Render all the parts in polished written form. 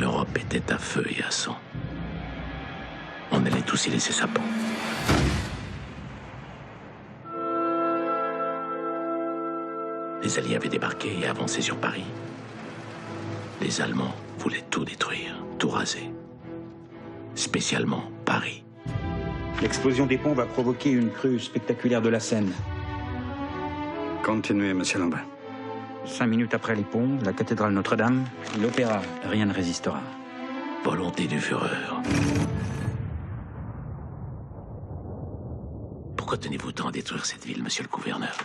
L'Europe était à feu et à sang. On allait tous y laisser sa peau. Les Alliés avaient débarqué et avancé sur Paris. Les Allemands voulaient tout détruire, tout raser. Spécialement Paris. L'explosion des ponts va provoquer une crue spectaculaire de la Seine. Continuez, monsieur Lambert. 5 minutes après les ponts, la cathédrale Notre-Dame, l'opéra, rien ne résistera. Volonté du Führer. Pourquoi tenez-vous tant à détruire cette ville, monsieur le gouverneur?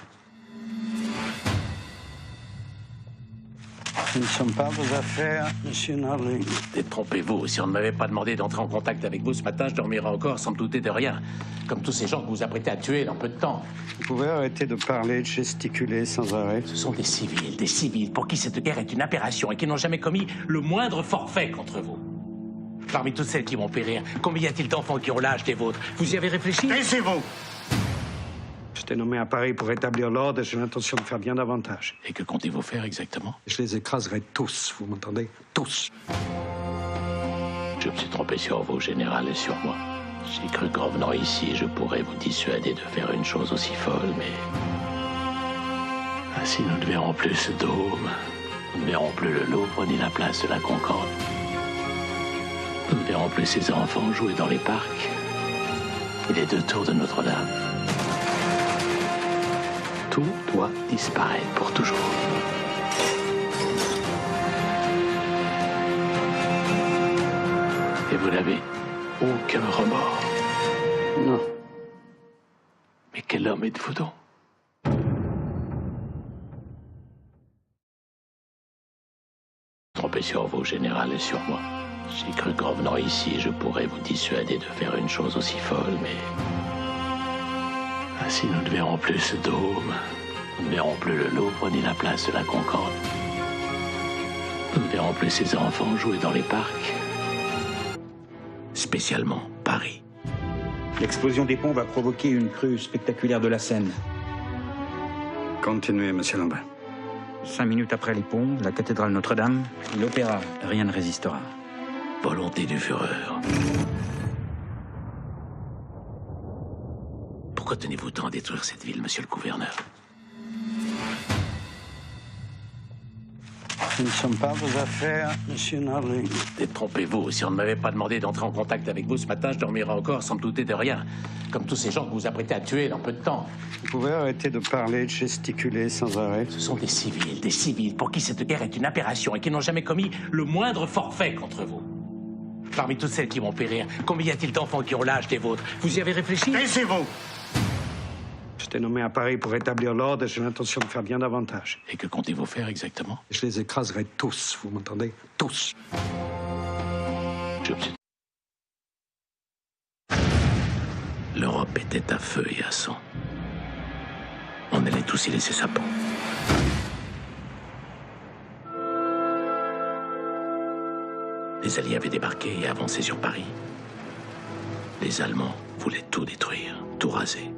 Ce ne sont pas vos affaires, monsieur Narling. Détrompez-vous. Si on ne m'avait pas demandé d'entrer en contact avec vous ce matin, je dormirais encore sans me douter de rien. Comme tous ces gens que vous apprêtez à tuer dans peu de temps. Vous pouvez arrêter de parler, de gesticuler sans arrêt. Ce sont des civils pour qui cette guerre est une aberration et qui n'ont jamais commis le moindre forfait contre vous. Parmi toutes celles qui vont périr, combien y a-t-il d'enfants qui ont l'âge des vôtres? Vous y avez réfléchi? Taisez-vous! J'étais nommé à Paris pour rétablir l'ordre et j'ai l'intention de faire bien davantage. Et que comptez-vous faire exactement? Je les écraserai tous, vous m'entendez? Tous! Je me suis trompé sur vous, général, et sur moi. J'ai cru qu'en venant ici, je pourrais vous dissuader de faire une chose aussi folle, mais... Ainsi, nous ne verrons plus ce dôme. Nous ne verrons plus le Louvre ni la place de la Concorde. Nous ne verrons plus ces enfants jouer dans les parcs. Et les 2 tours de Notre-Dame. Tout doit disparaître pour toujours. Et vous n'avez aucun remords. Non. Mais quel homme êtes-vous donc? Trompé sur vous, général, et sur moi. J'ai cru qu'en venant ici, je pourrais vous dissuader de faire une chose aussi folle, mais... Ainsi, nous ne verrons plus ce dôme. Nous ne verrons plus le Louvre ni la place de la Concorde. Nous ne verrons plus ces enfants jouer dans les parcs. Spécialement Paris. L'explosion des ponts va provoquer une crue spectaculaire de la Seine. Continuez, monsieur Lambert. 5 minutes après les ponts, la cathédrale Notre-Dame, l'opéra, rien ne résistera. Volonté du Führer. Pourquoi tenez-vous tant à détruire cette ville, monsieur le gouverneur? Ce ne sont pas vos affaires, monsieur Narling. Détrompez-vous. Si on ne m'avait pas demandé d'entrer en contact avec vous ce matin, je dormirais encore sans me douter de rien. Comme tous ces gens que vous apprêtez à tuer dans peu de temps. Vous pouvez arrêter de parler, de gesticuler sans arrêt. Ce sont des civils pour qui cette guerre est une aberration et qui n'ont jamais commis le moindre forfait contre vous. Parmi toutes celles qui vont périr, combien y a-t-il d'enfants qui ont l'âge des vôtres? Vous y avez réfléchi? Taisez-vous! J'étais nommé à Paris pour rétablir l'ordre et j'ai l'intention de faire bien davantage. Et que comptez-vous faire exactement? Je les écraserai tous, vous m'entendez? Tous! Je me suis... L'Europe était à feu et à sang. On allait tous y laisser sa peau. Les Alliés avaient débarqué et avancé sur Paris. Les Allemands voulaient tout détruire, tout raser.